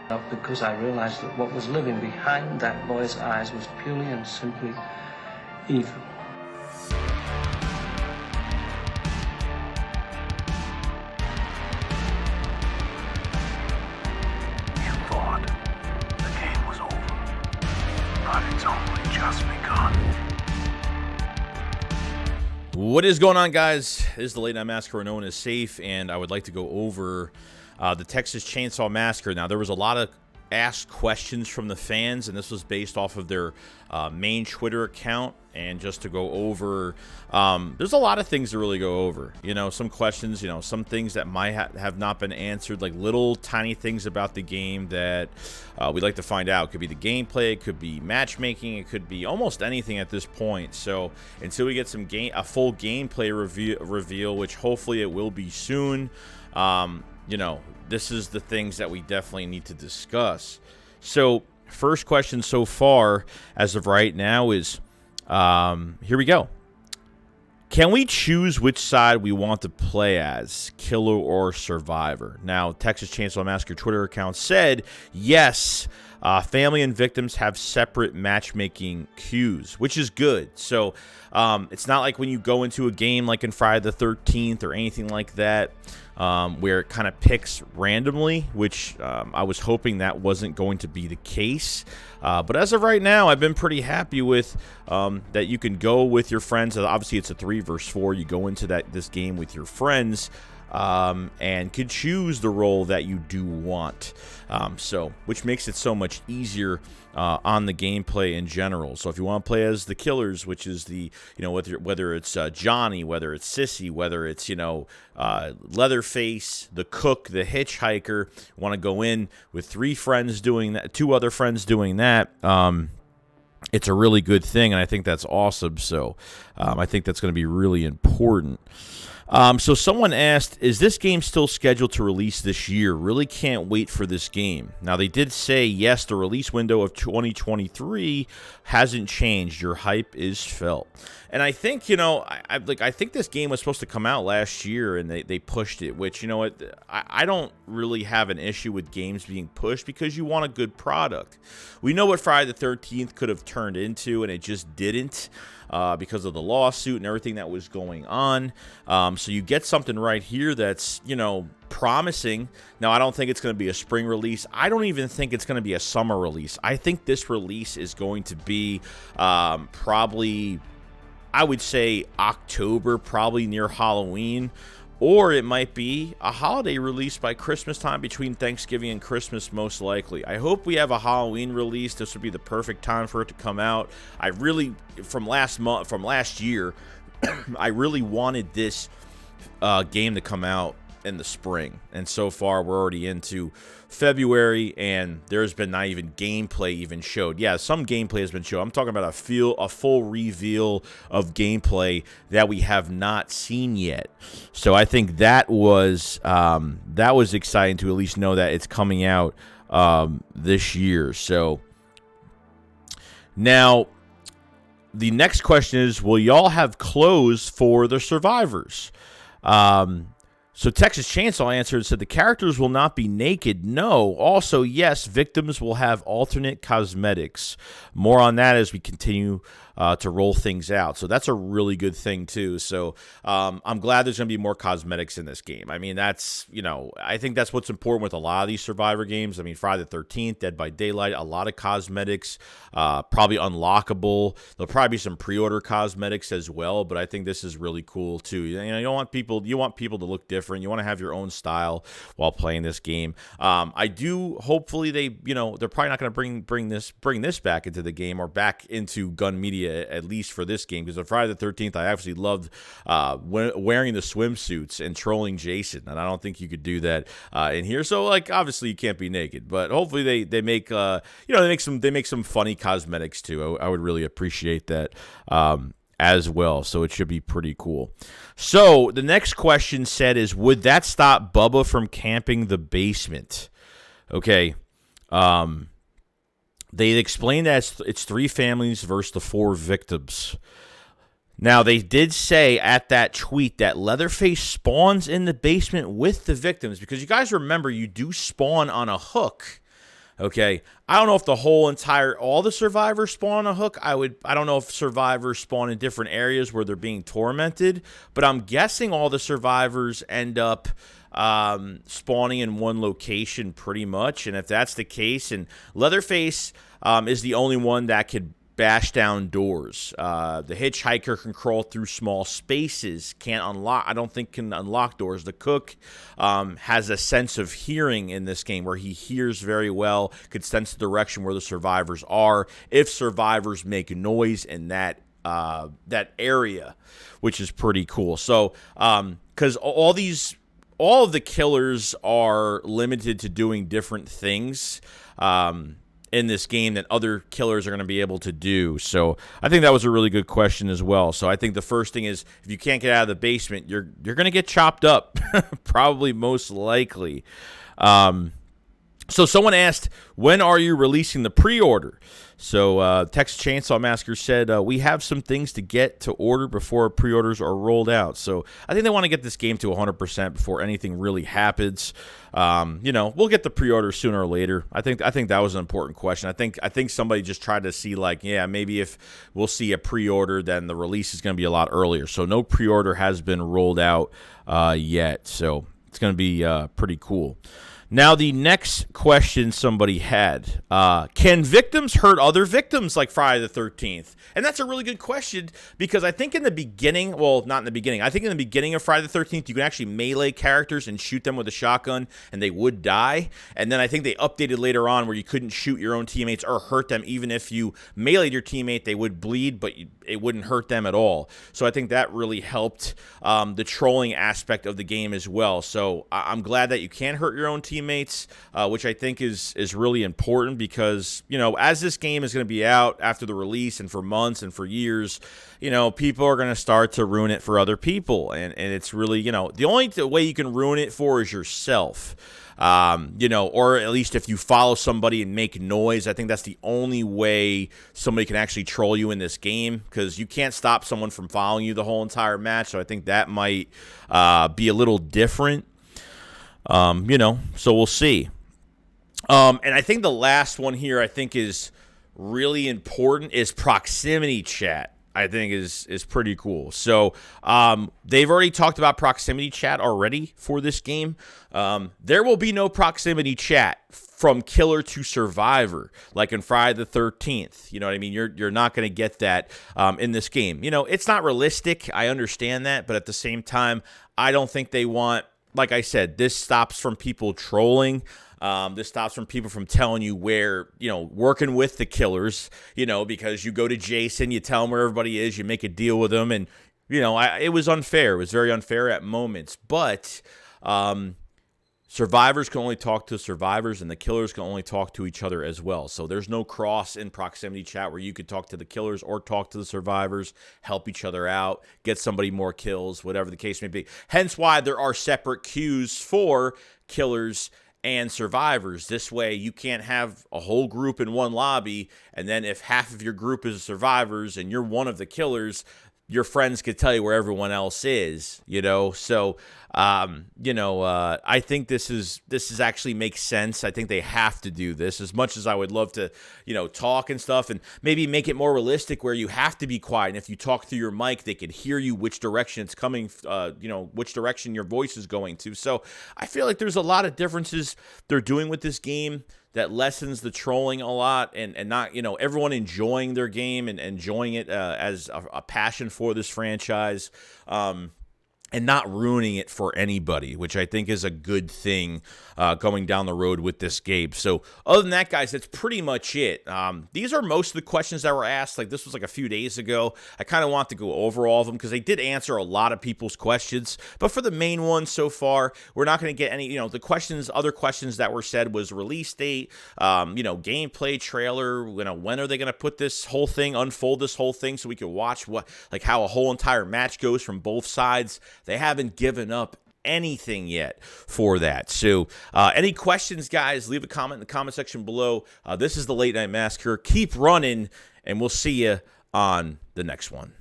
Because I realized that what was living behind that boy's eyes was purely and simply evil. You thought the game was over, but it's only just begun. What is going on, guys? This is the Late Night Massacre known as Safe, and I would like to go over the Texas Chainsaw Massacre. Now, there was a lot of asked questions from the fans, and this was based off of their main Twitter account. And just to go over, there's a lot of things to really go over. You know, some questions, you know, some things that might have not been answered, like little tiny things about the game that we'd like to find out. It could be the gameplay, it could be matchmaking, it could be almost anything at this point. So until we get a full gameplay reveal, which hopefully it will be soon, you know, this is the things that we definitely need to discuss. So first question so far, as of right now, is here we go. Can we choose which side we want to play as, killer or survivor? Now, Texas Chainsaw Massacre Twitter account said, yes, family and victims have separate matchmaking queues, which is good. So it's not like when you go into a game like in Friday the 13th or anything like that, where it kind of picks randomly, which I was hoping that wasn't going to be the case. But as of right now, I've been pretty happy with that you can go with your friends. Obviously, it's a 3 versus 4. You go into this game with your friends and could choose the role that you do want. Which makes it so much easier on the gameplay in general. So if you want to play as the killers, which is the, you know, whether it's Johnny, whether it's Sissy, whether it's, you know, Leatherface, the cook, the hitchhiker, want to go in with 3 friends doing that, 2 other friends doing that. It's a really good thing, and I think that's awesome. So I think that's going to be really important. So someone asked, is this game still scheduled to release this year? Really can't wait for this game. Now, they did say, yes, the release window of 2023 hasn't changed. Your hype is felt. And I think, you know, I think this game was supposed to come out last year, and they pushed it, which, you know what, I don't really have an issue with games being pushed because you want a good product. We know what Friday the 13th could have turned into, and it just didn't. Because of the lawsuit and everything that was going on. So you get something right here that's, you know, promising. Now, I don't think it's going to be a spring release. I don't even think it's going to be a summer release. I think this release is going to be probably, I would say, October, probably near Halloween. Or it might be a holiday release by Christmas time, between Thanksgiving and Christmas, most likely. I hope we have a Halloween release. This would be the perfect time for it to come out. I really, from last year, I really wanted this game to come out in the spring. And so far, we're already into February, and there's been not even gameplay even showed. Yeah, some gameplay has been shown. I'm talking about a full reveal of gameplay that we have not seen yet. So I think that was exciting to at least know that it's coming out this year. So now the next question is, will y'all have clothes for the survivors? So Texas Chainsaw answered and said the characters will not be naked. No. Also, yes, victims will have alternate cosmetics. More on that as we continue to roll things out. So that's a really good thing too. So I'm glad there's going to be more cosmetics in this game. I mean, that's, you know, I think that's what's important with a lot of these Survivor games. I mean, Friday the 13th, Dead by Daylight, a lot of cosmetics, probably unlockable. There'll probably be some pre-order cosmetics as well, but I think this is really cool too. You know, you want people to look different. You want to have your own style while playing this game. I do. Hopefully, they're probably not going to bring this back into the game, or back into gun media, at least for this game. Because on Friday the 13th, I actually loved wearing the swimsuits and trolling Jason, and I don't think you could do that in here. So, like, obviously, you can't be naked, but hopefully they make some funny cosmetics too. I would really appreciate that. As well, so it should be pretty cool. So the next question is, would that stop Bubba from camping the basement? Okay, they explained that it's 3 families versus the 4 victims. Now, they did say at that tweet that Leatherface spawns in the basement with the victims, because you guys remember, you do spawn on a hook Okay, I don't know if the all the survivors spawn on a hook. I don't know if survivors spawn in different areas where they're being tormented, but I'm guessing all the survivors end up spawning in one location pretty much. And if that's the case, and Leatherface is the only one that could bash down doors. The hitchhiker can crawl through small spaces, I don't think can unlock doors. The cook has a sense of hearing in this game where he hears very well, could sense the direction where the survivors are if survivors make noise in that area, which is pretty cool. So, because all of the killers are limited to doing different things in this game that other killers are going to be able to do. So I think that was a really good question as well. So I think the first thing is, if you can't get out of the basement, you're going to get chopped up, probably most likely. So someone asked, when are you releasing the pre-order? So Texas Chainsaw Massacre said, we have some things to get to order before pre-orders are rolled out. So I think they want to get this game to 100% before anything really happens. We'll get the pre-order sooner or later. I think that was an important question. I think somebody just tried to see, like, yeah, maybe if we'll see a pre-order, then the release is going to be a lot earlier. So no pre-order has been rolled out yet. So it's going to be pretty cool. Now, the next question somebody had, can victims hurt other victims like Friday the 13th? And that's a really good question, because I think in the beginning, well, not in the beginning, I think in the beginning of Friday the 13th, you can actually melee characters and shoot them with a shotgun, and they would die. And then I think they updated later on where you couldn't shoot your own teammates or hurt them. Even if you meleeed your teammate, they would bleed, but it wouldn't hurt them at all. So I think that really helped the trolling aspect of the game as well. So I'm glad that you can hurt your own teammates, which I think is really important, because, as this game is going to be out after the release and for months and for years, people are going to start to ruin it for other people. And it's really, the only way you can ruin it for is yourself. Or at least if you follow somebody and make noise. I think that's the only way somebody can actually troll you in this game, because you can't stop someone from following you the whole entire match. So I think that might be a little different, so we'll see. And I think the last one here I think is really important is proximity chat. I think is pretty cool. So they've already talked about proximity chat already for this game. There will be no proximity chat from killer to survivor like in Friday the 13th. You know what I mean? You're not going to get that in this game. It's not realistic. I understand that, but at the same time, I don't think they want, like I said, this stops from people trolling. This stops from people from telling you where, working with the killers, because you go to Jason, you tell him where everybody is, you make a deal with them. And, it was unfair. It was very unfair at moments. But survivors can only talk to survivors, and the killers can only talk to each other as well. So there's no cross in proximity chat where you could talk to the killers or talk to the survivors, help each other out, get somebody more kills, whatever the case may be. Hence why there are separate queues for killers and survivors. This way you can't have a whole group in one lobby, and then if half of your group is survivors and you're one of the killers, your friends could tell you where everyone else is, So, I think this is actually makes sense. I think they have to do this, as much as I would love to, talk and stuff, and maybe make it more realistic where you have to be quiet. And if you talk through your mic, they can hear you, which direction it's coming, which direction your voice is going to. So I feel like there's a lot of differences they're doing with this game that lessens the trolling a lot, and not, everyone enjoying their game and enjoying it as a passion for this franchise, and not ruining it for anybody, which I think is a good thing going down the road with this game. So other than that, guys, that's pretty much it. These are most of the questions that were asked. Like, this was like a few days ago. I kind of want to go over all of them because they did answer a lot of people's questions. But for the main ones so far, we're not going to get any, other questions that were said was release date, gameplay trailer, when are they going to put this whole thing, unfold this whole thing so we can watch how a whole entire match goes from both sides. They haven't given up anything yet for that. So any questions, guys, leave a comment in the comment section below. This is the Late Night Massacre. Keep running, and we'll see you on the next one.